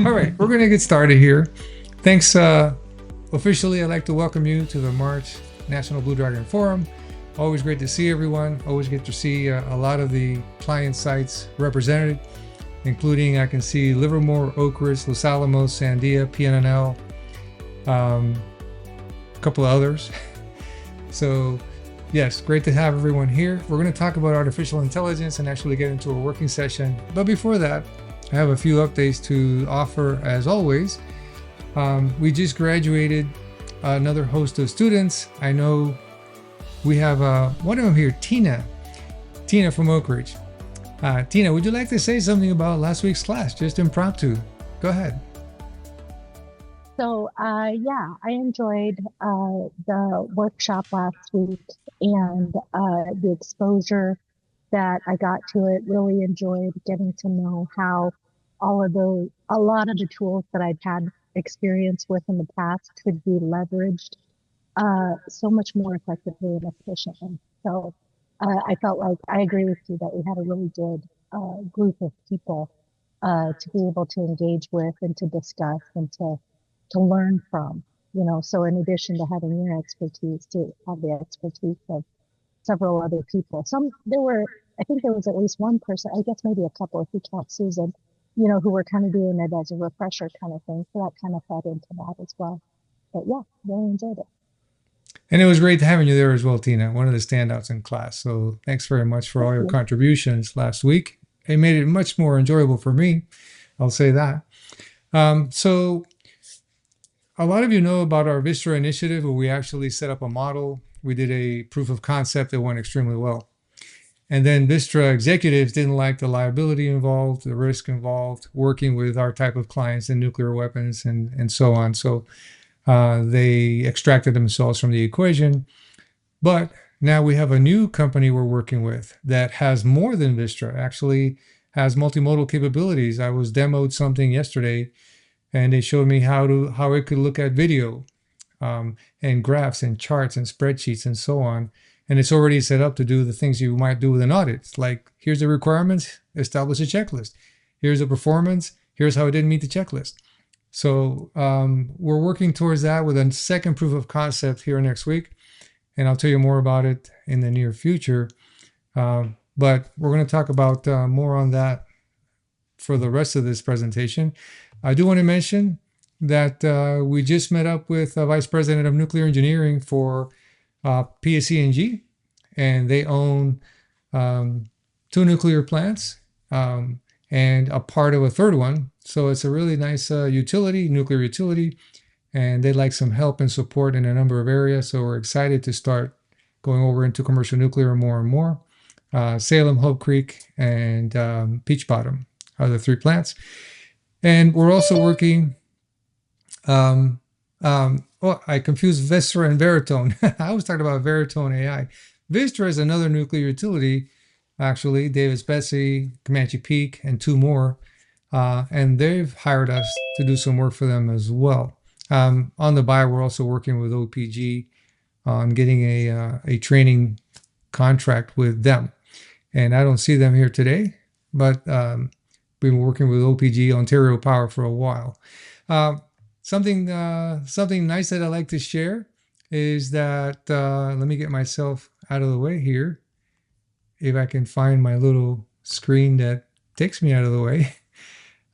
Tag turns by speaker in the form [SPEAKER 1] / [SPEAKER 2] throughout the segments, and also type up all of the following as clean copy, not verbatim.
[SPEAKER 1] All right, we're going to get started here. Thanks. Officially, I'd like to welcome you to the March National Blue Dragon Forum. Always great to see everyone. Always get to see a lot of the client sites represented, including I can see Livermore, Oak Ridge, Los Alamos, Sandia, PNNL, a couple of others. So yes, great to have everyone here. We're going to talk about artificial intelligence and actually get into a working session. But before that, I have a few updates to offer as always. We just graduated another host of students. I know we have one of them here, Tina from Oak Ridge. Tina, would you like to say something about last week's class, just impromptu? Go ahead.
[SPEAKER 2] So, yeah, I enjoyed the workshop last week and the exposure that I got to it. Really enjoyed getting to know how a lot of the tools that I'd had experience with in the past could be leveraged so much more effectively and efficiently. So, I felt like I agree with you that we had a really good group of people to be able to engage with and to discuss and to learn from, so in addition to having your expertise, to have the expertise of several other people. I think there was at least one person, I guess maybe a couple if you count Susan, who were kind of doing it as a refresher kind of thing. So that kind of fed into that as well. But yeah, really enjoyed it.
[SPEAKER 1] And it was great having you there as well, Tina, one of the standouts in class. So thanks very much for all your contributions last week. It made it much more enjoyable for me. I'll say that. So a lot of you know about our Vistra initiative, where we actually set up a model. We did a proof of concept that went extremely well. And then Vistra executives didn't like the liability involved, the risk involved, working with our type of clients in nuclear weapons and so on. So they extracted themselves from the equation. But now we have a new company we're working with that has more than Vistra, actually has multimodal capabilities. I was demoed something yesterday, and they showed me how it could look at video and graphs and charts and spreadsheets and so on. And it's already set up to do the things you might do with an audit. It's like, here's the requirements, establish a checklist. Here's the performance, here's how it didn't meet the checklist. So we're working towards that with a second proof of concept here next week. And I'll tell you more about it in the near future. But we're going to talk about more on that for the rest of this presentation. I do want to mention that we just met up with Vice President of Nuclear Engineering for PSE&G, and they own 2 nuclear plants and a part of a third one. So it's a really nice nuclear utility, and they'd like some help and support in a number of areas. So we're excited to start going over into commercial nuclear more and more. Salem, Hope Creek, and Peach Bottom are the 3 plants. And we're also working, I confused Vistra and Veritone. I was talking about Veritone AI. Vistra is another nuclear utility, actually, Davis-Besse, Comanche Peak, and 2 more. And they've hired us to do some work for them as well. On the buy, we're also working with OPG on getting a training contract with them. And I don't see them here today, but we've been working with OPG, Ontario Power, for a while. Something nice that I like to share is that, let me get myself out of the way here. If I can find my little screen that takes me out of the way.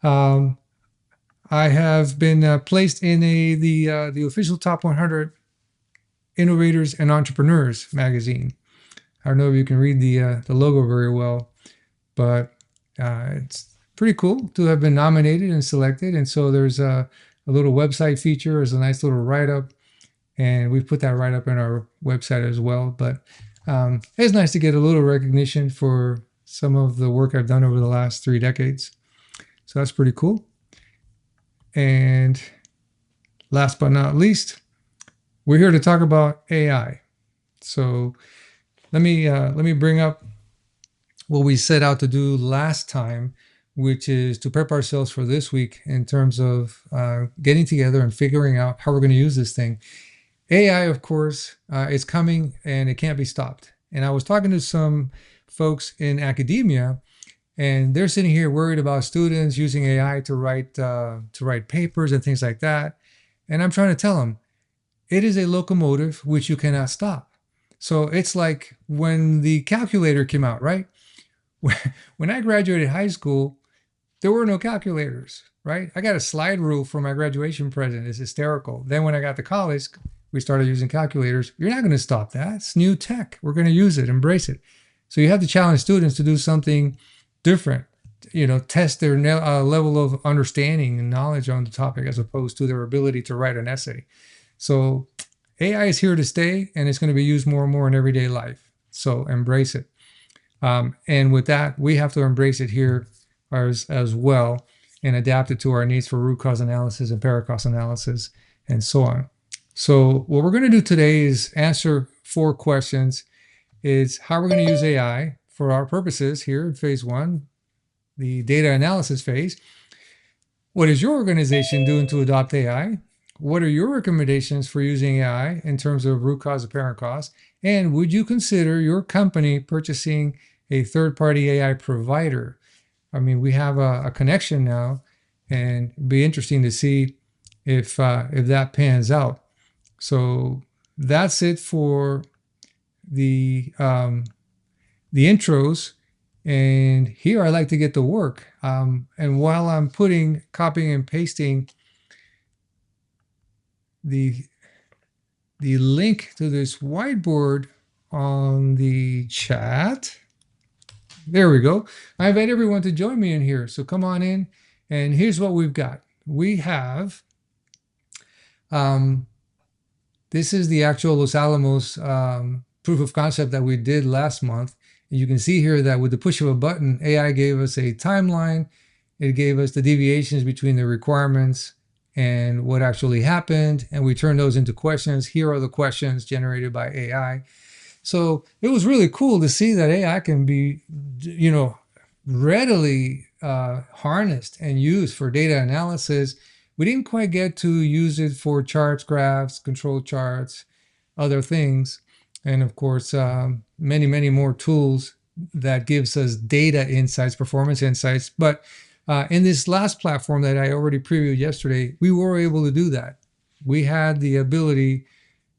[SPEAKER 1] I have been placed in the official top 100 Innovators and Entrepreneurs magazine. I don't know if you can read the logo very well, but it's pretty cool to have been nominated and selected. And so there's a little website feature. There's a nice little write-up, and we've put that write-up in our website as well. But it's nice to get a little recognition for some of the work I've done over the last 3 decades. So that's pretty cool. And last but not least, we're here to talk about AI. So let me bring up what we set out to do last time, which is to prep ourselves for this week in terms of getting together and figuring out how we're going to use this thing. AI, of course, is coming and it can't be stopped. And I was talking to some folks in academia, and they're sitting here worried about students using AI to write papers and things like that. And I'm trying to tell them it is a locomotive which you cannot stop. So it's like when the calculator came out, right? When I graduated high school, there were no calculators, right? I got a slide rule for my graduation present. It's hysterical. Then when I got to college, we started using calculators. You're not going to stop that. It's new tech. We're going to use it, embrace it. So you have to challenge students to do something different, test their level of understanding and knowledge on the topic as opposed to their ability to write an essay. So AI is here to stay, and it's going to be used more and more in everyday life. So embrace it. And with that, we have to embrace it here as well and adapt it to our needs for root cause analysis and parent cause analysis and so on. So what we're going to do today is answer 4 questions. It's how we're going to use AI for our purposes here in phase 1, the data analysis phase. What is your organization doing to adopt AI? What are your recommendations for using AI in terms of root cause and parent cause? And would you consider your company purchasing a third-party AI provider? I mean, we have a connection now, and it'd be interesting to see if that pans out. So that's it for the intros. And here I like to get to work. And while I'm copying and pasting the link to this whiteboard on the chat, there we go. I invite everyone to join me in here. So come on in. And here's what we've got. We have, this is the actual Los Alamos proof of concept that we did last month. And you can see here that with the push of a button, AI gave us a timeline. It gave us the deviations between the requirements and what actually happened. And we turned those into questions. Here are the questions generated by AI. So it was really cool to see that AI can be, readily harnessed and used for data analysis. We didn't quite get to use it for charts, graphs, control charts, other things. And of course, many, many more tools that gives us data insights, performance insights. But in this last platform that I already previewed yesterday, we were able to do that. We had the ability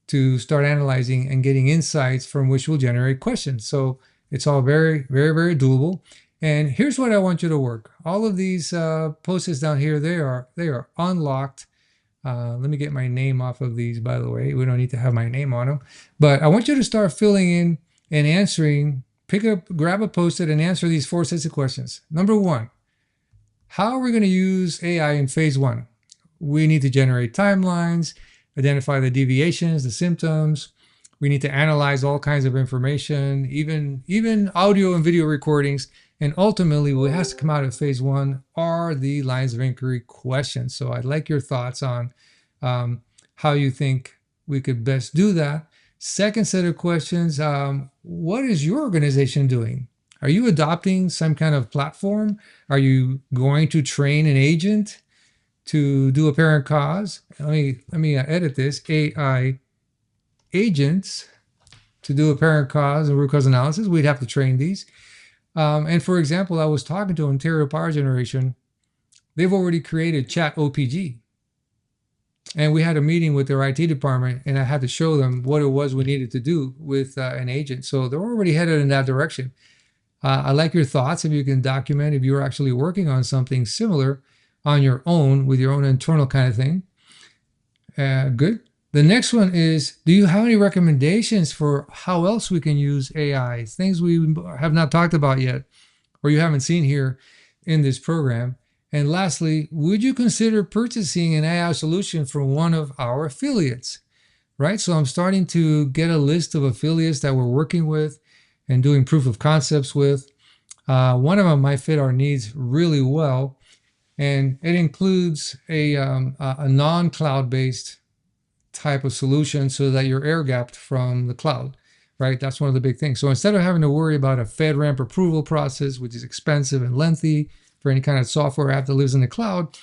[SPEAKER 1] to start analyzing and getting insights from which will generate questions. So it's all very, very, very doable. And here's what I want you to work. All of these post-its down here, they are unlocked. Let me get my name off of these, by the way. We don't need to have my name on them. But I want you to start filling in and answering. Grab a post-it and answer these 4 sets of questions. Number 1, how are we going to use AI in phase 1? We need to generate timelines, identify the deviations, the symptoms. We need to analyze all kinds of information, even audio and video recordings. And ultimately, what has to come out of phase 1 are the lines of inquiry questions. So I'd like your thoughts on how you think we could best do that. Second set of questions, what is your organization doing? Are you adopting some kind of platform? Are you going to train an agent to do a parent cause? Let me edit this. AI agents to do a parent cause and root cause analysis. We'd have to train these. And for example, I was talking to Ontario Power Generation. They've already created Chat OPG. And we had a meeting with their IT department, and I had to show them what it was we needed to do with an agent. So they're already headed in that direction. I like your thoughts. If you can document if you're actually working on something similar on your own with your own internal kind of thing. Good. The next one is, do you have any recommendations for how else we can use AI? Things we have not talked about yet, or you haven't seen here in this program. And lastly, would you consider purchasing an AI solution from one of our affiliates? Right? So I'm starting to get a list of affiliates that we're working with and doing proof of concepts with. One of them might fit our needs really well. And it includes a non-cloud-based type of solution so that you're air-gapped from the cloud, right? That's one of the big things. So instead of having to worry about a FedRAMP approval process, which is expensive and lengthy for any kind of software app that lives in the cloud,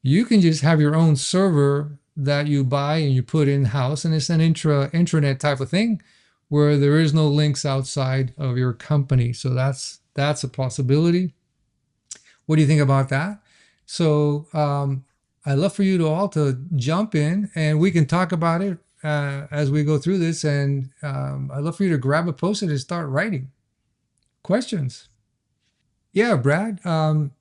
[SPEAKER 1] you can just have your own server that you buy and you put in-house, and it's an intranet type of thing where there is no links outside of your company. So that's a possibility. What do you think about that? So I'd love for you to all to jump in and we can talk about it as we go through this. And I'd love for you to grab a post-it and start writing questions. Yeah, Brad,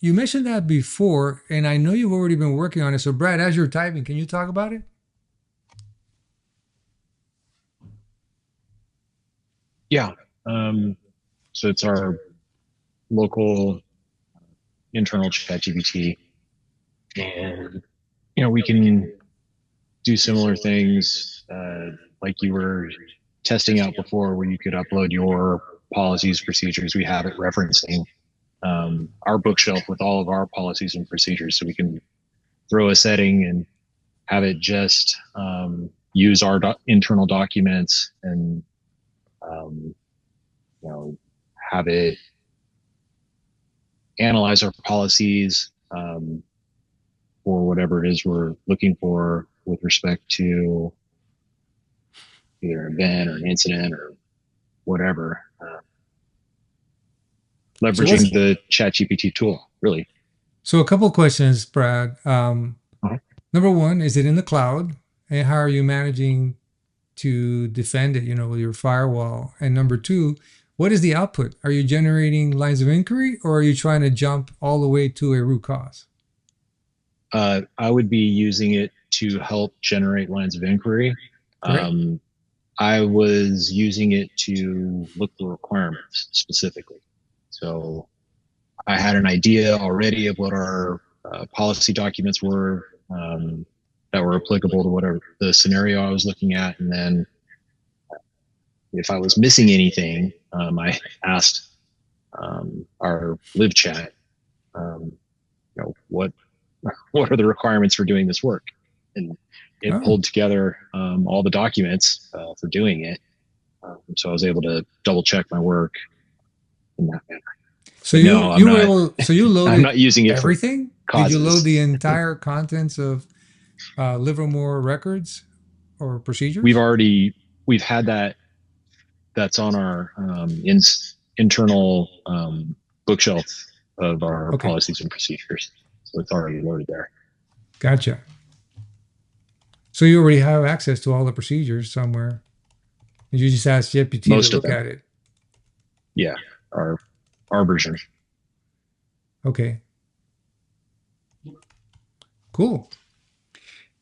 [SPEAKER 1] you mentioned that before, and I know you've already been working on it. So, Brad, as you're typing, can you talk about it?
[SPEAKER 3] Yeah. Um, so it's our local internal chat GPT, and we can do similar things like you were testing out before, where you could upload your policies, procedures. We have it referencing our bookshelf with all of our policies and procedures, so we can throw a setting and have it just use our internal documents and um, you know have it analyze our policies for whatever it is we're looking for with respect to either an event or an incident or whatever,
[SPEAKER 1] So, what's
[SPEAKER 3] leveraging the ChatGPT tool, really.
[SPEAKER 1] so a couple of questions, Brad.
[SPEAKER 3] Uh-huh.
[SPEAKER 1] Number one, is it in the cloud? And how are you managing to defend it, with your firewall? And number two, what is the output? Are you generating lines of inquiry or are you trying to jump all the way to a root cause?
[SPEAKER 3] I would be using it to help generate lines of inquiry.
[SPEAKER 1] Great.
[SPEAKER 3] I was using it to look for requirements specifically. So I had an idea already of what our policy documents were that were applicable to whatever the scenario I was looking at. And then if I was missing anything, I asked our live chat, what what are the requirements for doing this work? And it
[SPEAKER 1] Oh,
[SPEAKER 3] pulled together all the documents for doing it. So I was able to double check my work in that manner.
[SPEAKER 1] so
[SPEAKER 3] But
[SPEAKER 1] you
[SPEAKER 3] no,
[SPEAKER 1] you were able, so you
[SPEAKER 3] I'm
[SPEAKER 1] loaded
[SPEAKER 3] not using it for
[SPEAKER 1] everything? Did you load
[SPEAKER 3] causes.
[SPEAKER 1] the entire contents of Livermore records or
[SPEAKER 3] We've
[SPEAKER 1] procedures?
[SPEAKER 3] already we've had that. That's on our internal bookshelf of our
[SPEAKER 1] Okay,
[SPEAKER 3] policies and procedures. So it's already loaded there.
[SPEAKER 1] gotcha. So you already have access to all the procedures somewhere. You just ask GPT to
[SPEAKER 3] Most of
[SPEAKER 1] look
[SPEAKER 3] them.
[SPEAKER 1] at it.
[SPEAKER 3] Yeah. Our version.
[SPEAKER 1] Okay, cool.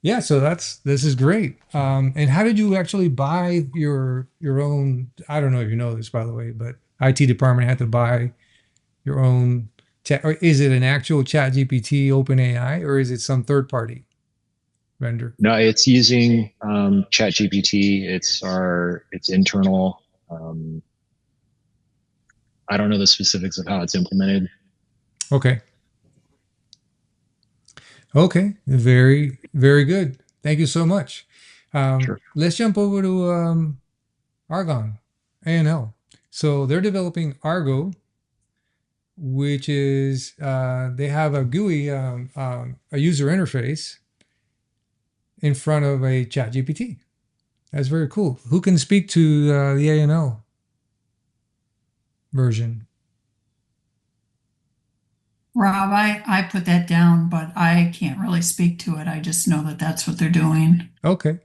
[SPEAKER 1] Yeah, so this is great. And how did you actually buy your own? I don't know if you know this, by the way, but IT department had to buy your own chat. Or is it an actual Chat GPT OpenAI, or is it some third party vendor?
[SPEAKER 3] No, it's using ChatGPT. It's internal. I don't know the specifics of how it's implemented.
[SPEAKER 1] Okay, okay, very very good. Thank you so much.
[SPEAKER 3] Sure.
[SPEAKER 1] Let's jump over to Argon, ANL. So they're developing Argo, which is they have a GUI, a user interface in front of a chat GPT. That's very cool. Who can speak to the ANL version?
[SPEAKER 4] Rob, I put that down, but I can't really speak to it. I just know that that's what they're doing.
[SPEAKER 1] Okay.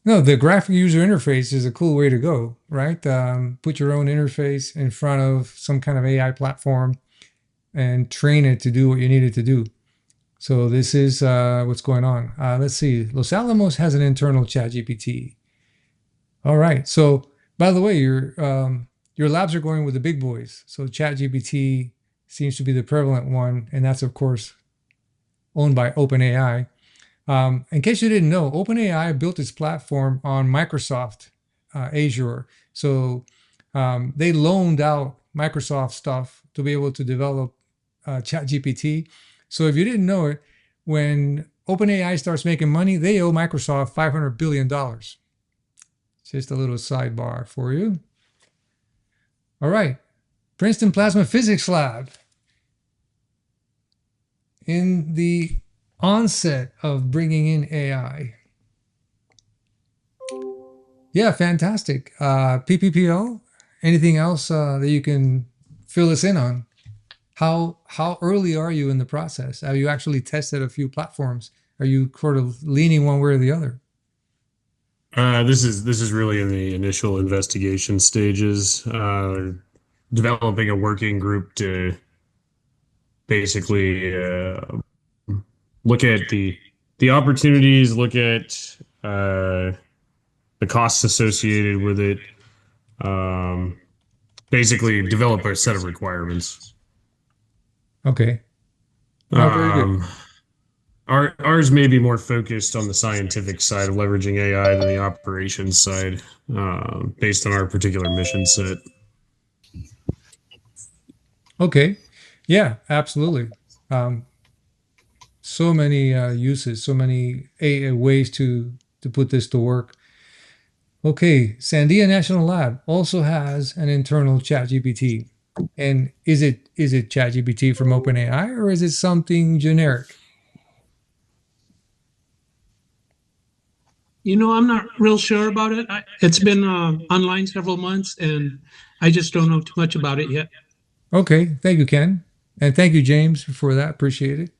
[SPEAKER 1] No, the graphic user interface is a cool way to go, right? Put your own interface in front of some kind of AI platform and train it to do what you need it to do. So this is what's going on. Let's see. Los Alamos has an internal chat GPT. All right. So by the way, your labs are going with the big boys. So ChatGPT seems to be the prevalent one, and that's of course owned by OpenAI. In case you didn't know, OpenAI built its platform on Microsoft Azure. So they loaned out Microsoft stuff to be able to develop ChatGPT. So if you didn't know it, when OpenAI starts making money, they owe Microsoft $500 billion. Just a little sidebar for you. All right. Princeton Plasma Physics Lab. In the onset of bringing in AI. Yeah, fantastic. PPPO, anything else that you can fill us in on? How early are you in the process? Have you actually tested a few platforms? Are you sort of leaning one way or the other?
[SPEAKER 5] This is really in the initial investigation stages. Developing a working group to basically look at the opportunities, look at the costs associated with it. Um, Basically, develop a set of requirements.
[SPEAKER 1] Okay. Oh, very good.
[SPEAKER 5] Um, ours may be more focused on the scientific side of leveraging AI than the operations side, based on our particular mission set.
[SPEAKER 1] Okay. Yeah, absolutely. Um, so many uses, so many ways to put this to work. Okay, Sandia National Lab also has an internal ChatGPT. And is it ChatGPT from OpenAI or is it something generic?
[SPEAKER 6] I'm not real sure about it. It's been online several months, and I just don't know too much about it yet.
[SPEAKER 1] Okay, thank you, Ken. And thank you, James, for that. Appreciate it.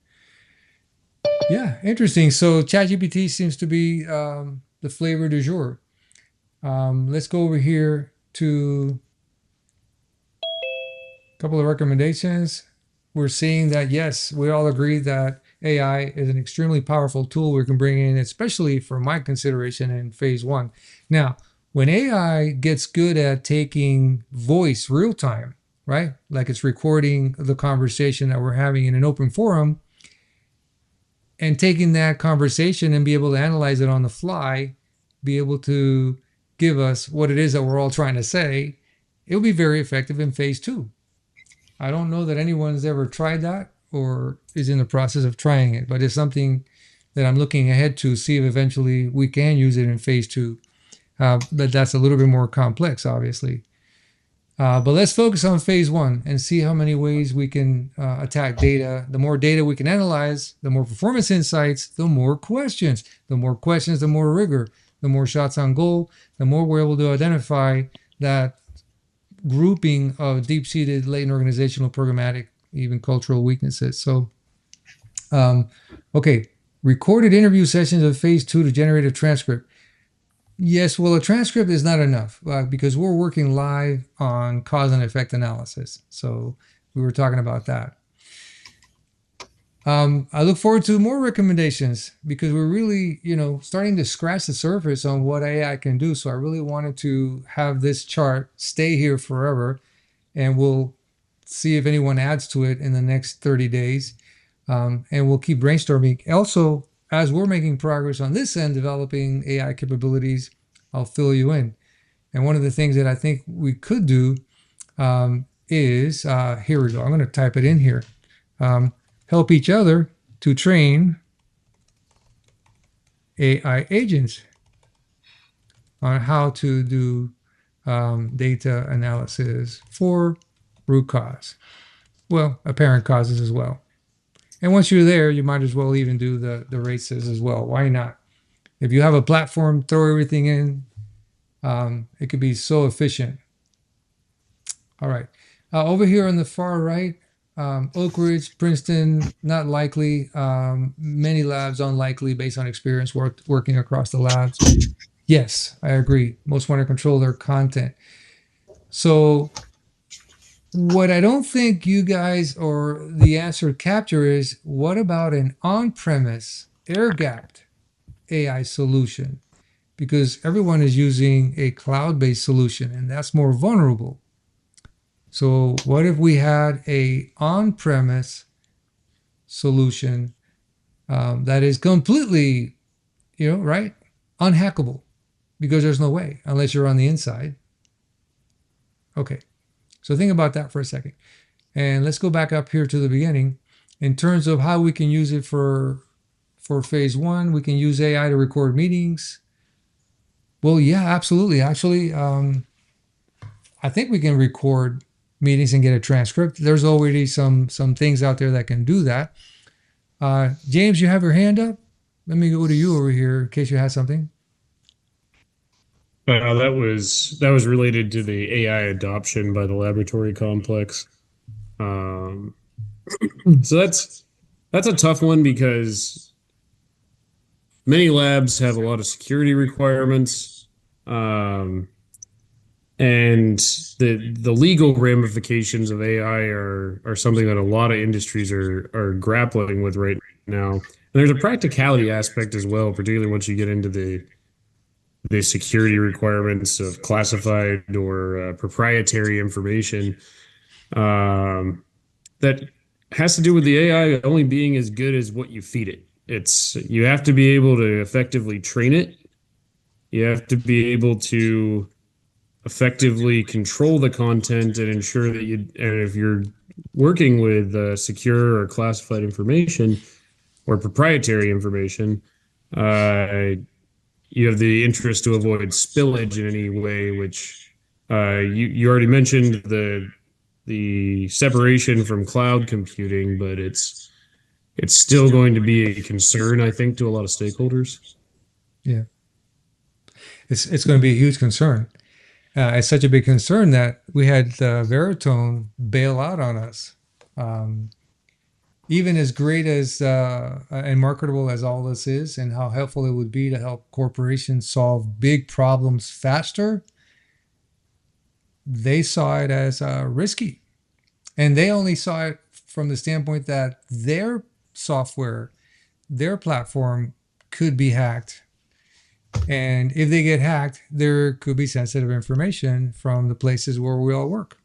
[SPEAKER 1] Yeah, interesting. So ChatGPT seems to be the flavor du jour. Let's go over here to a couple of recommendations. We're seeing that, yes, we all agree that AI is an extremely powerful tool we can bring in, especially for my consideration in phase one. Now, when AI gets good at taking voice real time, right? Like it's recording the conversation that we're having in an open forum and taking that conversation and be able to analyze it on the fly, be able to give us what it is that we're all trying to say, it'll be very effective in phase two. I don't know that anyone's ever tried that or is in the process of trying it, but it's something that I'm looking ahead to see if eventually we can use it in phase two. But that's a little bit more complex, obviously. But let's focus on phase one and see how many ways we can attack data. The more data we can analyze, the more performance insights, the more questions. The more questions, the more rigor. The more shots on goal, the more we're able to identify that grouping of deep-seated latent organizational, programmatic, even cultural weaknesses. So, okay, recorded interview sessions of phase two to generate a transcript. Yes, well, a transcript is not enough because we're working live on cause and effect analysis. So we were talking about that. I look forward to more recommendations because we're really, starting to scratch the surface on what AI can do. So I really wanted to have this chart stay here forever, and we'll see if anyone adds to it in the next 30 days. And we'll keep brainstorming. Also, as we're making progress on this end, developing AI capabilities, I'll fill you in. And one of the things that I think we could do is, here we go. I'm going to type it in here. Help each other to train AI agents on how to do data analysis for root cause. Well, apparent causes as well. And once you're there, you might as well even do the races as well. Why not? If you have a platform, throw everything in. It could be so efficient. All right. Over here on the far right, Oak Ridge, Princeton, not likely. Many labs unlikely based on experience working across the labs. Yes, I agree. Most want to control their content. So what I don't think you guys or the answer capture is what about an on-premise air-gapped AI solution? Because everyone is using a cloud-based solution and that's more vulnerable. So what if we had a on-premise solution that is completely, right, unhackable because there's no way unless you're on the inside. Okay, so think about that for a second. And let's go back up here to the beginning. In terms of how we can use it for phase one, we can use AI to record meetings. Well, yeah, absolutely. Actually, I think we can record meetings and get a transcript. There's already some things out there that can do that. James, you have your hand up? Let me go to you over here in case you had something.
[SPEAKER 5] That was related to the AI adoption by the laboratory complex. Um, so that's a tough one because many labs have a lot of security requirements, um, and the legal ramifications of AI are something that a lot of industries are grappling with right now. And there's a practicality aspect as well, particularly once you get into the security requirements of classified or proprietary information, um, that has to do with the AI only being as good as what you feed it. It's you have to be able to effectively train it. You have to be able to effectively control the content and ensure that and if you're working with secure or classified information or proprietary information, uh, you have the interest to avoid spillage in any way, which you already mentioned the separation from cloud computing, but it's still going to be a concern, I think, to a lot of stakeholders.
[SPEAKER 1] Yeah, it's going to be a huge concern. It's such a big concern that we had Veritone bail out on us. Um, Even as great as and marketable as all this is, and how helpful it would be to help corporations solve big problems faster, they saw it as risky. And they only saw it from the standpoint that their software, their platform could be hacked. And if they get hacked, there could be sensitive information from the places where we all work.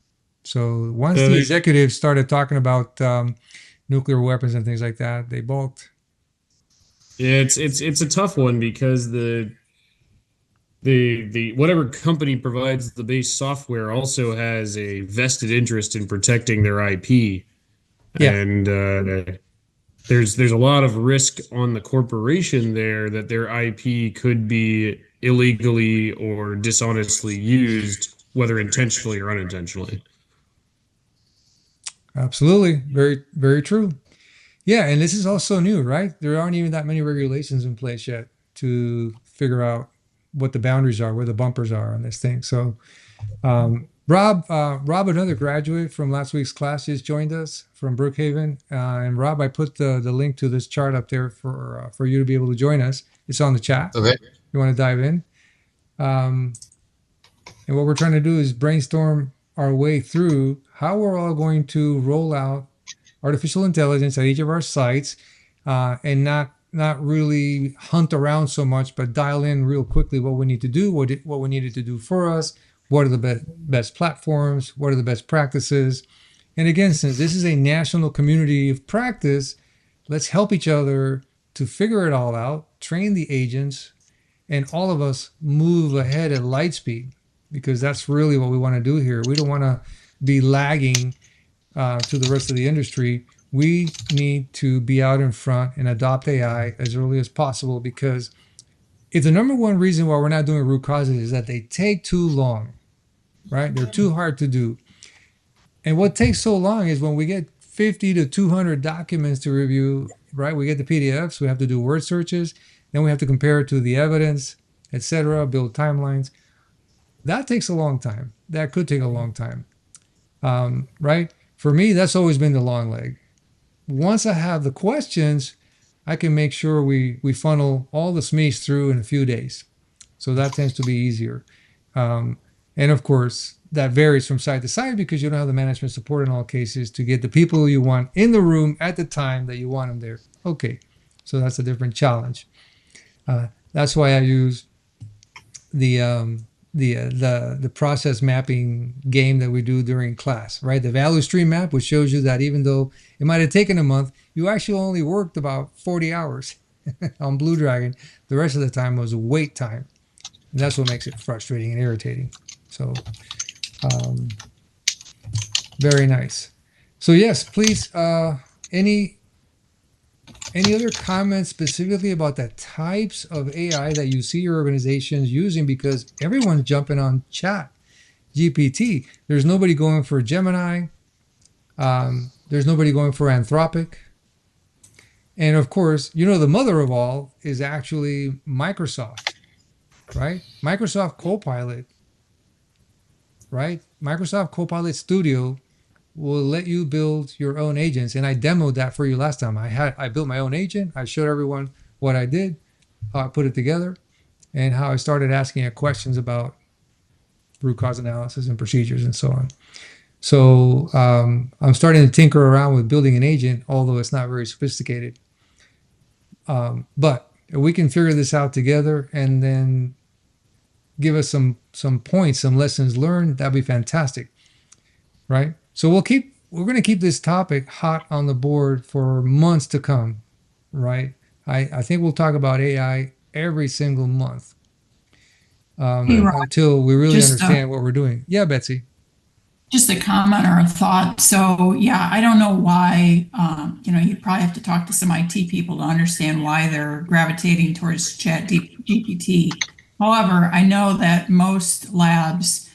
[SPEAKER 1] So once the executives started talking about nuclear weapons and things like that, they balked.
[SPEAKER 5] Yeah, it's a tough one because the whatever company provides the base software also has a vested interest in protecting their IP,
[SPEAKER 1] Yeah.
[SPEAKER 5] and there's a lot of risk on the corporation there that their IP could be illegally or dishonestly used, whether intentionally or unintentionally.
[SPEAKER 1] Absolutely. Very, very true. Yeah. And this is also new, right? There aren't even that many regulations in place yet to figure out what the boundaries are, where the bumpers are on this thing. So, Rob, another graduate from last week's class, just joined us from Brookhaven. And Rob, I put the link to this chart up there for you to be able to join us. It's on the chat.
[SPEAKER 7] Okay.
[SPEAKER 1] You want to dive in? And what we're trying to do is brainstorm our way through how we're all going to roll out artificial intelligence at each of our sites, and not really hunt around so much, but dial in real quickly what we need to do, what we needed to do for us, what are the best platforms, what are the best practices. And again, since this is a national community of practice, let's help each other to figure it all out, train the agents, and all of us move ahead at light speed, because that's really what we want to do here. We don't want to be lagging to the rest of the industry. We need to be out in front and adopt AI as early as possible, because if the number one reason why we're not doing root causes is that they take too long, right? They're too hard to do. And what takes so long is when we get 50 to 200 documents to review, right? We get the PDFs, we have to do word searches, then we have to compare it to the evidence, etc., build timelines. That takes a long time. That could take a long time, right? For me, that's always been the long leg. Once I have the questions, I can make sure we funnel all the SMEs through in a few days. So that tends to be easier. And of course, that varies from side to side because you don't have the management support in all cases to get the people you want in the room at the time that you want them there. Okay, so that's a different challenge. That's why I use the process mapping game that we do during class, right? The value stream map, which shows you that even though it might have taken a month, you actually only worked about 40 hours on Blue Dragon. The rest of the time was wait time. And that's what makes it frustrating and irritating. So, very nice. So yes, please, any other comments specifically about the types of AI that you see your organizations using? Because everyone's jumping on Chat GPT. There's nobody going for Gemini. There's nobody going for Anthropic. And of course, the mother of all is actually Microsoft. right? Microsoft Copilot, right? Microsoft Copilot Studio will let you build your own agents, and I demoed that for you last time. I built my own agent. I showed everyone what I did, how I put it together, and how I started asking it questions about root cause analysis and procedures and so on. So I'm starting to tinker around with building an agent, although it's not very sophisticated. But if we can figure this out together and then give us some points, some lessons learned, that'd be fantastic, right? So we're going to keep this topic hot on the board for months to come, right? I think we'll talk about AI every single month
[SPEAKER 4] Hey, Rob,
[SPEAKER 1] until we really
[SPEAKER 4] just
[SPEAKER 1] understand what we're doing. Yeah, Betsy.
[SPEAKER 4] just a comment or a thought. So yeah, I don't know why, you probably have to talk to some IT people to understand why they're gravitating towards GPT. However, I know that most labs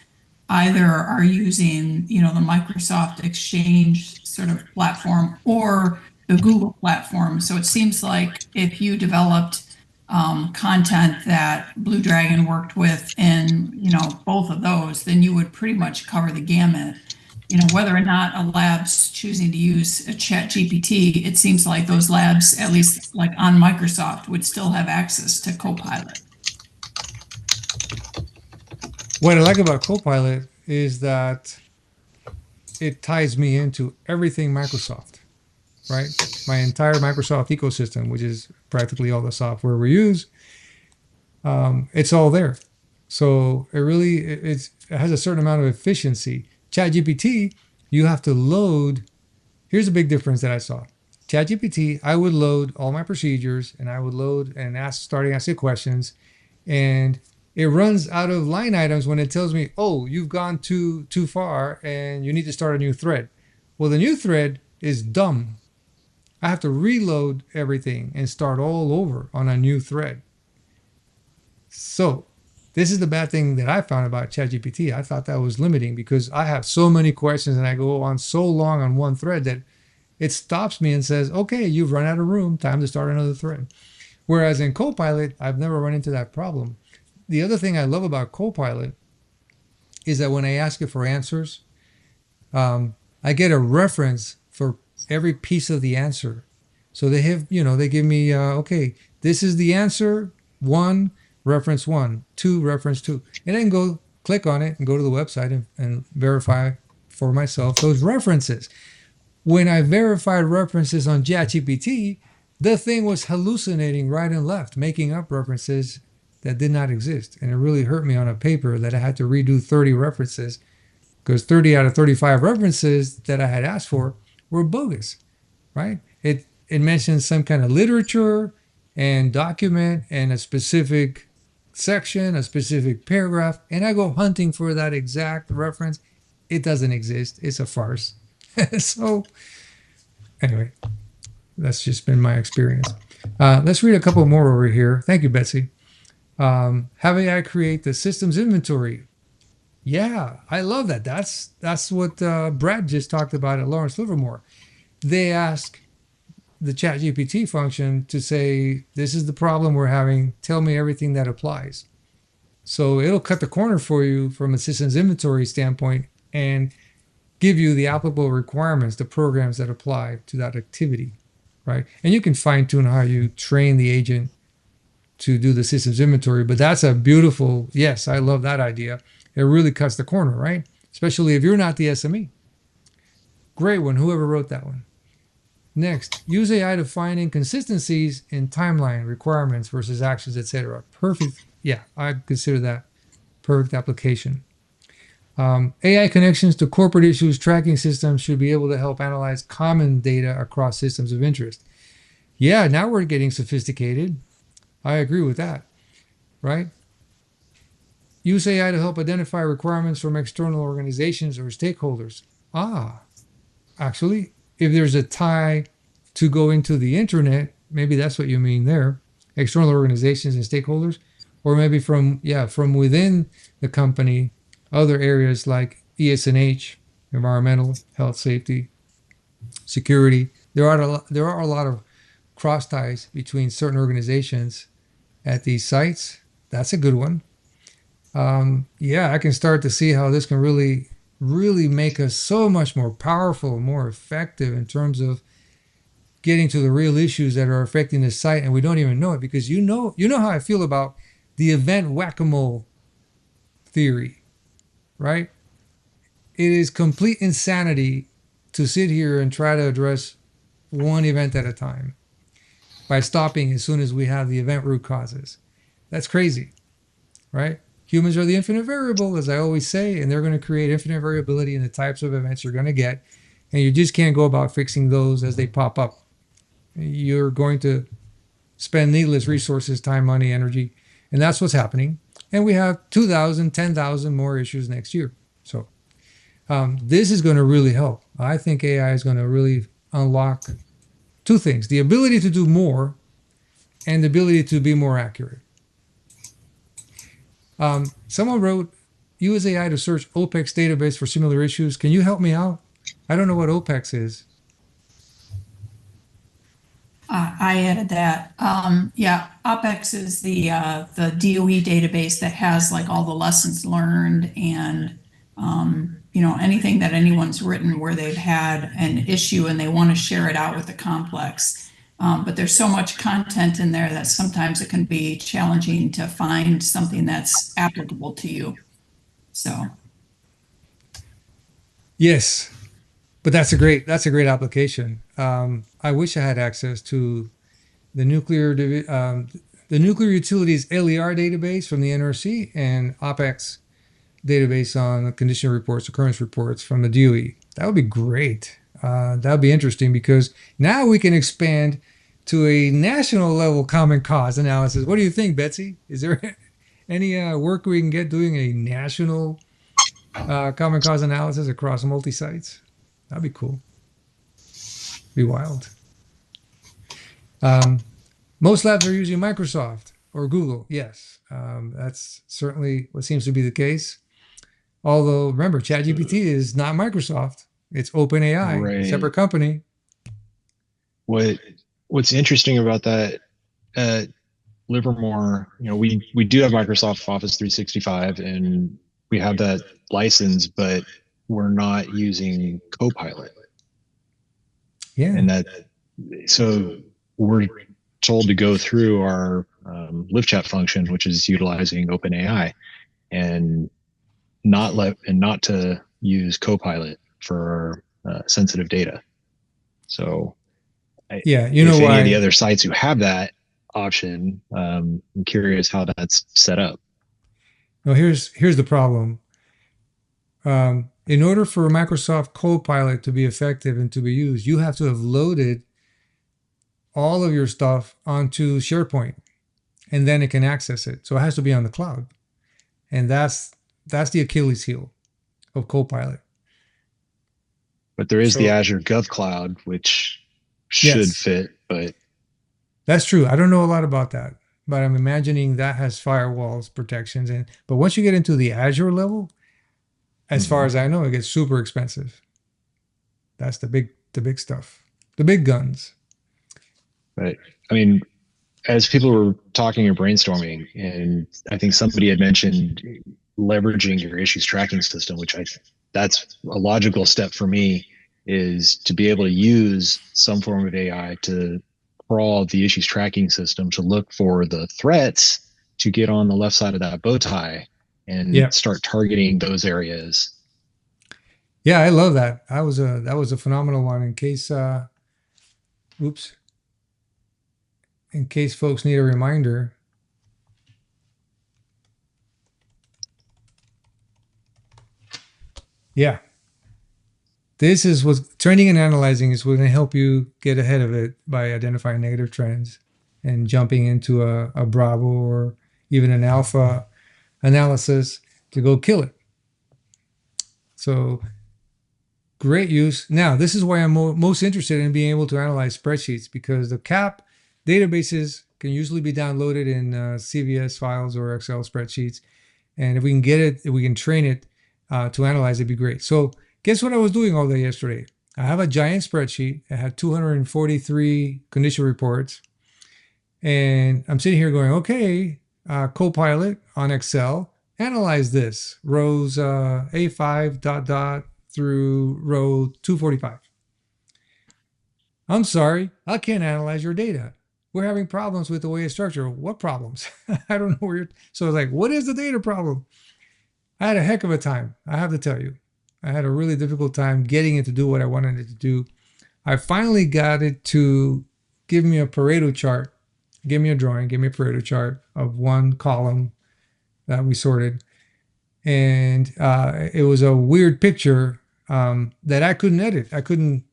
[SPEAKER 4] either are using, the Microsoft Exchange sort of platform or the Google platform. So it seems like if you developed content that Blue Dragon worked with in, both of those, then you would pretty much cover the gamut. Whether or not a lab's choosing to use a chat GPT, it seems like those labs, at least like on Microsoft, would still have access to Copilot.
[SPEAKER 1] What I like about Copilot is that it ties me into everything Microsoft, right? My entire Microsoft ecosystem, which is practically all the software we use, it's all there. So it has a certain amount of efficiency. ChatGPT, you have to load. Here's a big difference that I saw. ChatGPT, I would load all my procedures and I would load and starting asking questions, and it runs out of line items when it tells me, oh, you've gone too far and you need to start a new thread. Well, the new thread is dumb. I have to reload everything and start all over on a new thread. So this is the bad thing that I found about ChatGPT. I thought that was limiting because I have so many questions and I go on so long on one thread that it stops me and says, okay, you've run out of room, time to start another thread. Whereas in Copilot, I've never run into that problem. The other thing I love about Copilot is that when I ask it for answers, I get a reference for every piece of the answer. So they give me, okay, this is the answer, one, reference one, two, reference two. And I can go click on it and go to the website and verify for myself those references. When I verified references on ChatGPT, the thing was hallucinating right and left, making up references that did not exist. And it really hurt me on a paper that I had to redo 30 references because 30 out of 35 references that I had asked for were bogus, right? It mentions some kind of literature and document and a specific section, a specific paragraph, and I go hunting for that exact reference. It doesn't exist. It's a farce. So anyway, that's just been my experience. Let's read a couple more over here. Thank you, Betsy. Have AI create the systems inventory. Yeah, I love that. That's what Brad just talked about at Lawrence Livermore. They ask the ChatGPT function to say, this is the problem we're having. Tell me everything that applies. So it'll cut the corner for you from a systems inventory standpoint and give you the applicable requirements, the programs that apply to that activity, right? And you can fine tune how you train the agent to do the systems inventory, but that's a beautiful, yes, I love that idea. It really cuts the corner, right? Especially if you're not the SME. Great one, whoever wrote that one. Next, use AI to find inconsistencies in timeline, requirements versus actions, etc. Perfect. Yeah, I consider that perfect application. AI connections to corporate issues tracking systems should be able to help analyze common data across systems of interest. Yeah, now we're getting sophisticated. I agree with that, right? Use AI to help identify requirements from external organizations or stakeholders. Actually, if there's a tie to go into the internet, maybe that's what you mean there, external organizations and stakeholders, or maybe from within the company, other areas like ES&H, environmental, health, safety, security. There are a lot of cross ties between certain organizations at these sites That's a good one. Yeah, I can start to see how this can really, really make us so much more powerful, more effective in terms of getting to the real issues that are affecting the site, and we don't even know it because you know how I feel about the event whack-a-mole theory, right? It is complete insanity to sit here and try to address one event at a time by stopping as soon as we have the event root causes. That's crazy, right? Humans are the infinite variable, as I always say, and they're going to create infinite variability in the types of events you're going to get. And you just can't go about fixing those as they pop up. You're going to spend needless resources, time, money, energy. And that's what's happening. And we have 2,000, 10,000 more issues next year. So this is going to really help. I think AI is going to really unlock two things: the ability to do more and the ability to be more accurate. Someone wrote, use AI to search OPEX database for similar issues. Can you help me out? I don't know what OPEX is.
[SPEAKER 4] I added that. Yeah, OPEX is the DOE database that has like all the lessons learned and you know, anything that anyone's written where they've had an issue and they want to share it out with the complex. But there's so much content in there that sometimes it can be challenging to find something that's applicable to you. So
[SPEAKER 1] Yes, but that's a great application. I wish I had access to the the nuclear utilities LER database from the NRC and OPEX database on the condition reports, occurrence reports from the DOE. That would be great. That would be interesting because now we can expand to a national level common cause analysis. What do you think, Betsy? Is there any work we can get doing a national common cause analysis across multi-sites? That'd be cool. Be wild. Most labs are using Microsoft or Google. Yes, that's certainly what seems to be the case. Although, remember, ChatGPT is not Microsoft. It's OpenAI,
[SPEAKER 3] Right.
[SPEAKER 1] separate company.
[SPEAKER 3] What's interesting about that at Livermore, you know, we do have Microsoft Office 365 and we have that license, but we're not using Copilot.
[SPEAKER 1] Yeah.
[SPEAKER 3] And so we're told to go through our live chat function, which is utilizing OpenAI, and not to use Copilot for sensitive data. So
[SPEAKER 1] yeah, you know
[SPEAKER 3] if
[SPEAKER 1] why?
[SPEAKER 3] any of the other sites who have that option, I'm curious how that's set up.
[SPEAKER 1] No, here's the problem. In order for Microsoft Copilot to be effective and to be used, you have to have loaded all of your stuff onto SharePoint, and then it can access it. So it has to be on the cloud, and that's the Achilles heel of Copilot.
[SPEAKER 3] But there is
[SPEAKER 1] So-
[SPEAKER 3] the Azure GovCloud, which should
[SPEAKER 1] Yes.
[SPEAKER 3] fit, but
[SPEAKER 1] That's true. I don't know a lot about that, but I'm imagining that has firewalls, protections, but once you get into the Azure level, as far as I know, it gets super expensive. That's the big stuff, the big guns.
[SPEAKER 3] I mean, as people were talking or brainstorming, and I think somebody had mentioned leveraging your issues tracking system, which that's a logical step for me, is to be able to use some form of AI to crawl the issues tracking system to look for the threats to get on the left side of that bow tie and start targeting those areas.
[SPEAKER 1] Yeah, I love that. That was a phenomenal one. In case folks need a reminder. Yeah. This is what training and analyzing is going to help you get ahead of it by identifying negative trends and jumping into a Bravo or even an Alpha analysis to go kill it. So great use. Now, this is why I'm most interested in being able to analyze spreadsheets, because the CAP databases can usually be downloaded in CVS files or Excel spreadsheets. And if we can get it, if we can train it to analyze, it'd be great. So guess what I was doing all day yesterday? I have a giant spreadsheet. It had 243 condition reports. And I'm sitting here going, okay, Copilot on Excel, analyze this rows A5 dot dot through row 245. I'm sorry, I can't analyze your data. We're having problems with the way it's structured. What problems? I don't know where you're. So I was like, what is the data problem? I had a heck of a time. I have to tell you, I had a really difficult time getting it to do what I wanted it to do. I finally got it to give me a Pareto chart, give me a drawing, give me a Pareto chart of one column that we sorted. And it was a weird picture that I couldn't edit. I couldn't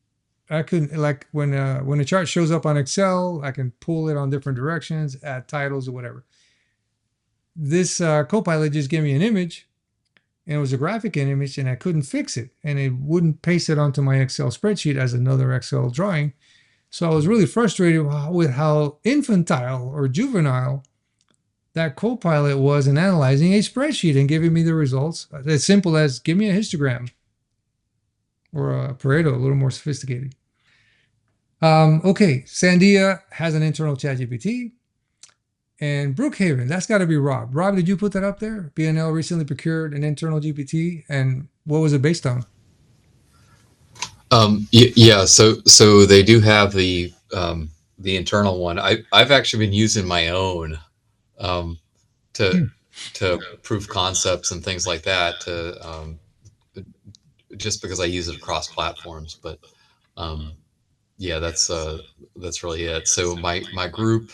[SPEAKER 1] like when a chart shows up on Excel, I can pull it on different directions, add titles or whatever. This Copilot just gave me an image, and it was a graphic image, and I couldn't fix it, and it wouldn't paste it onto my Excel spreadsheet as another Excel drawing. So I was really frustrated with how infantile or juvenile that Copilot was in analyzing a spreadsheet and giving me the results as simple as give me a histogram or a Pareto, a little more sophisticated. Okay, Sandia has an internal ChatGPT. And Brookhaven, that's got to be Rob. Rob, did you put that up there? BNL recently procured an internal GPT, and what was it based on?
[SPEAKER 7] Yeah, so they do have the internal one. I've actually been using my own to prove concepts and things like that. Just because I use it across platforms, but yeah, that's really it. So my group.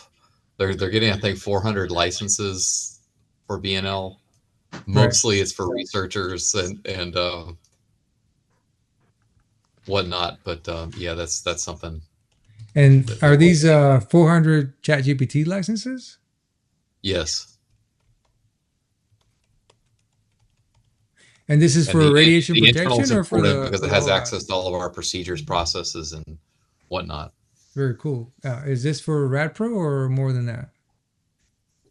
[SPEAKER 7] They're getting, I think, 400 licenses for BNL. Mostly it's for researchers and whatnot. But yeah, that's something.
[SPEAKER 1] And are these 400 ChatGPT licenses?
[SPEAKER 7] Yes.
[SPEAKER 1] And this is for radiation protection or for the?
[SPEAKER 7] Because it has access to all of our procedures, processes, and whatnot.
[SPEAKER 1] Very cool. Is this for RadPro or more than that?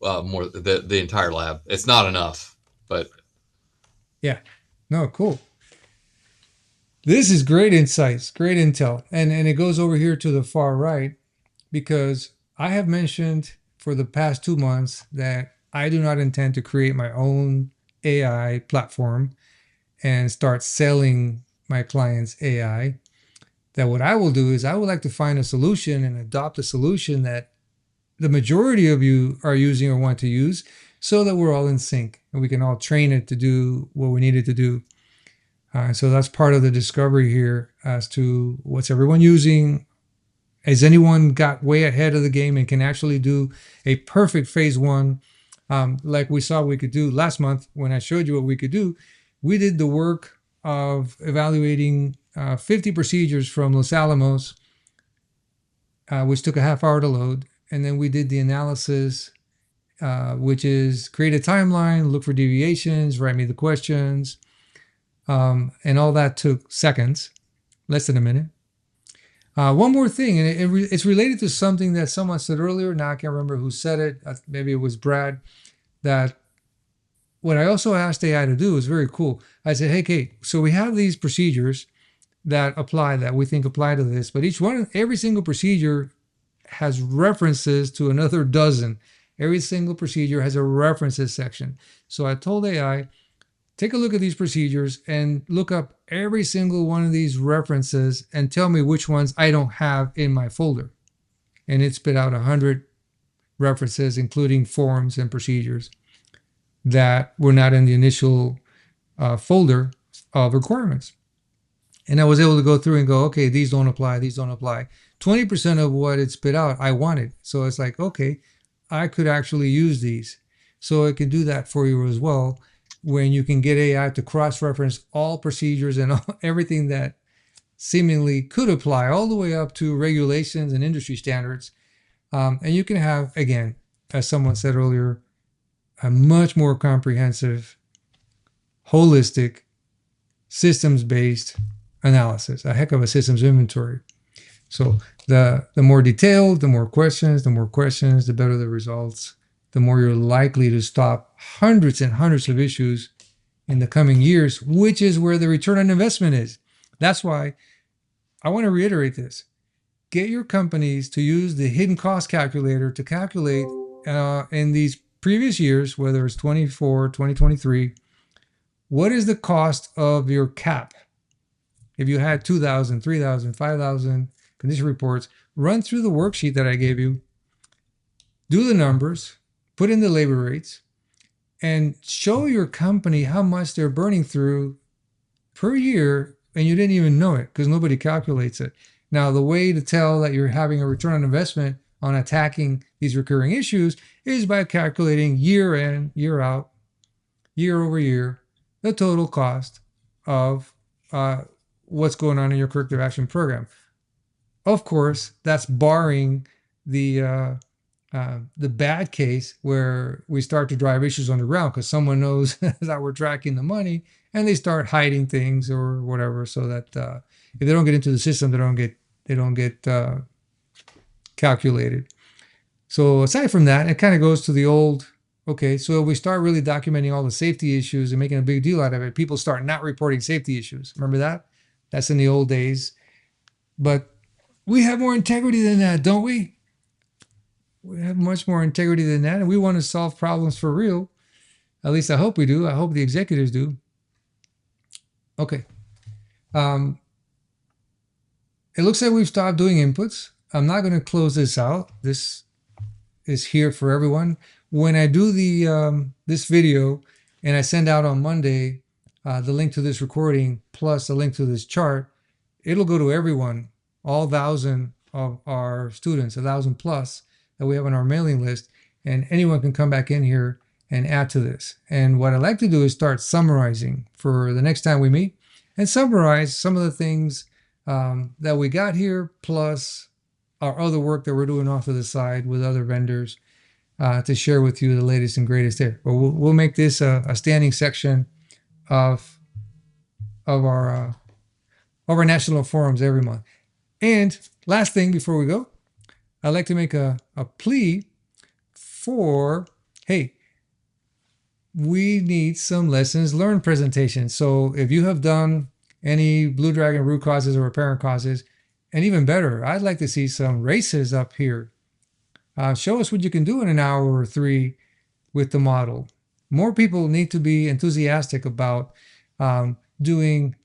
[SPEAKER 7] More the entire lab. It's not enough, but
[SPEAKER 1] yeah, no, cool. This is great insights, great intel, and it goes over here to the far right because I have mentioned for the past 2 months that I do not intend to create my own AI platform and start selling my clients AI. That what I will do is I would like to find a solution and adopt a solution that the majority of you are using or want to use so that we're all in sync and we can all train it to do what we need it to do. So that's part of the discovery here as to what's everyone using. Has anyone got way ahead of the game and can actually do a perfect phase one like we saw we could do last month when I showed you what we could do? We did the work of evaluating 50 procedures from Los Alamos, which took a half hour to load. And then we did the analysis, which is create a timeline, look for deviations, write me the questions. And all that took seconds, less than a minute. One more thing, and it's related to something that someone said earlier. Now I can't remember who said it. Maybe it was Brad. That what I also asked AI to do is very cool. I said, hey, Kate, so we have these procedures that apply, that we think apply to this, but every single procedure has references to another dozen. Every single procedure has a references section. So I told AI, take a look at these procedures and look up every single one of these references and tell me which ones I don't have in my folder. And it spit out 100 references, including forms and procedures that were not in the initial folder of requirements. And I was able to go through and go, okay, these don't apply, these don't apply. 20% of what it spit out, I wanted. So it's like, okay, I could actually use these. So it can do that for you as well, when you can get AI to cross-reference all procedures and everything that seemingly could apply all the way up to regulations and industry standards. And you can have, again, as someone said earlier, a much more comprehensive, holistic, systems-based analysis, a heck of a systems inventory. So the more detailed, the more questions, the better the results, the more you're likely to stop hundreds and hundreds of issues in the coming years, which is where the return on investment is. That's why I want to reiterate this. Get your companies to use the hidden cost calculator to calculate in these previous years, whether it's 24, 2023, what is the cost of your cap? If you had 2,000, 3,000, 5,000 condition reports, run through the worksheet that I gave you, do the numbers, put in the labor rates, and show your company how much they're burning through per year, and you didn't even know it because nobody calculates it. Now, the way to tell that you're having a return on investment on attacking these recurring issues is by calculating year in, year out, year over year, the total cost of what's going on in your corrective action program. Of course, that's barring the bad case where we start to drive issues on the ground because someone knows that we're tracking the money and they start hiding things or whatever, so that if they don't get into the system, they don't get calculated. So aside from that, it kind of goes to the old. Okay, so we start really documenting all the safety issues and making a big deal out of it. People start not reporting safety issues. Remember that? That's in the old days. But we have more integrity than that, don't we? We have much more integrity than that, and we want to solve problems for real. At least I hope we do. I hope the executives do. Okay. It looks like we've stopped doing inputs. I'm not going to close this out. This is here for everyone. When I do the this video and I send out on Monday the link to this recording plus a link to this chart, it'll go to everyone, all 1,000 of our students, 1,000 plus that we have on our mailing list, and anyone can come back in here and add to this. And what I like to do is start summarizing for the next time we meet and summarize some of the things that we got here, plus our other work that we're doing off to the side with other vendors to share with you the latest and greatest there. But we'll make this a standing section of our national forums every month. And last thing before we go, I'd like to make a plea for, hey, we need some lessons learned presentations. So if you have done any Blue Dragon root causes or apparent causes, and even better, I'd like to see some races up here. Show us what you can do in an hour or 3 with the model. More people need to be enthusiastic about doing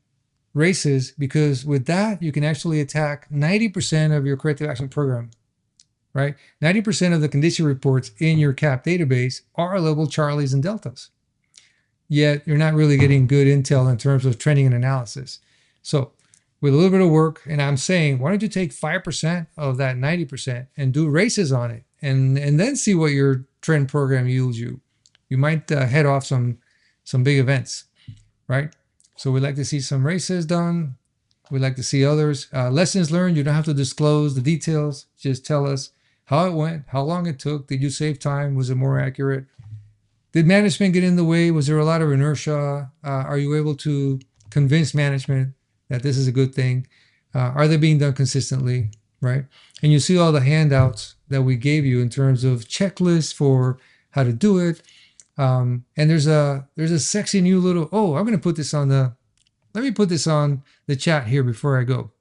[SPEAKER 1] races, because with that, you can actually attack 90% of your corrective action program, right? 90% of the condition reports in your CAP database are labeled Charlies and Deltas. Yet you're not really getting good intel in terms of trending and analysis. So with a little bit of work, and I'm saying, why don't you take 5% of that 90% and do races on it, and then see what your trend program yields you. You might head off some big events, right? So we'd like to see some races done. We'd like to see others. Lessons learned, you don't have to disclose the details. Just tell us how it went, how long it took. Did you save time? Was it more accurate? Did management get in the way? Was there a lot of inertia? Are you able to convince management that this is a good thing? Are they being done consistently, right? And you see all the handouts that we gave you in terms of checklists for how to do it. And there's a sexy new little, I'm going to put this on let me put this on the chat here before I go.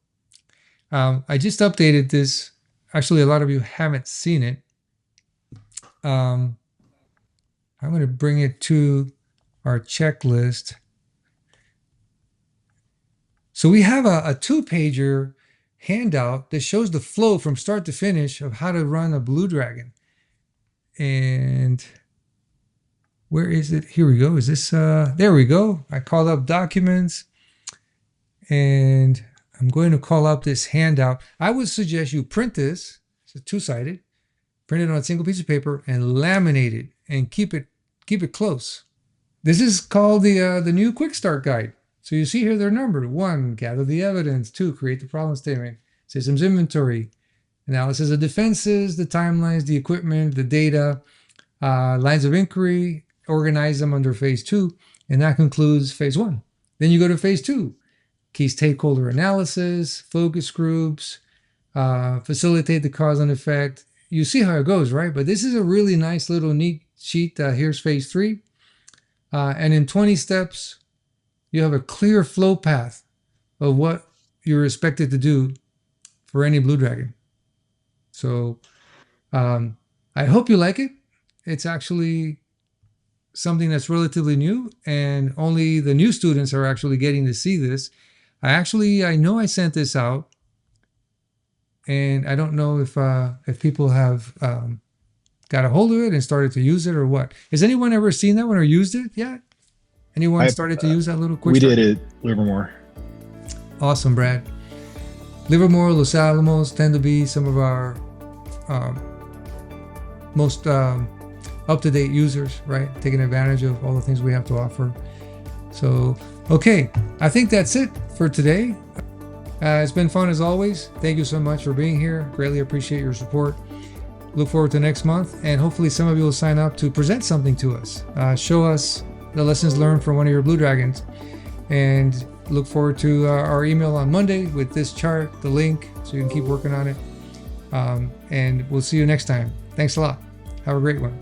[SPEAKER 1] I just updated this. Actually, a lot of you haven't seen it. I'm going to bring it to our checklist. So we have a 2-pager handout that shows the flow from start to finish of how to run a Blue Dragon. And where is it? Here we go. Is this, there we go. I called up documents and I'm going to call up this handout. I would suggest you print this. It's a 2-sided. Print it on a single piece of paper and laminate it and keep it close. This is called the new quick start guide. So you see here they're numbered. 1, gather the evidence. 2, create the problem statement. Systems inventory. Analysis of defenses, the timelines, the equipment, the data, lines of inquiry, organize them under phase 2. And that concludes phase 1. Then you go to phase 2. Key stakeholder analysis, focus groups, facilitate the cause and effect. You see how it goes, right? But this is a really nice little neat sheet. Here's phase 3. And in 20 steps, you have a clear flow path of what you're expected to do for any Blue Dragon. So I hope you like it. it's actually something that's relatively new, and only the new students are actually getting to see this. I know I sent this out, and I don't know if people have got a hold of it and started to use it or what. Has anyone ever seen that one or used it yet? Anyone started to use that little quick?
[SPEAKER 8] We did it, Livermore.
[SPEAKER 1] Awesome, Brad. Livermore, Los Alamos tend to be some of our most up-to-date users, right? Taking advantage of all the things we have to offer. So, okay, I think that's it for today. It's been fun as always. Thank you so much for being here. Greatly appreciate your support. Look forward to next month, and hopefully some of you will sign up to present something to us. Show us the lessons learned from one of your Blue Dragons, and look forward to our email on Monday with this chart, the link, so you can keep working on it. And we'll see you next time. Thanks a lot. Have a great one.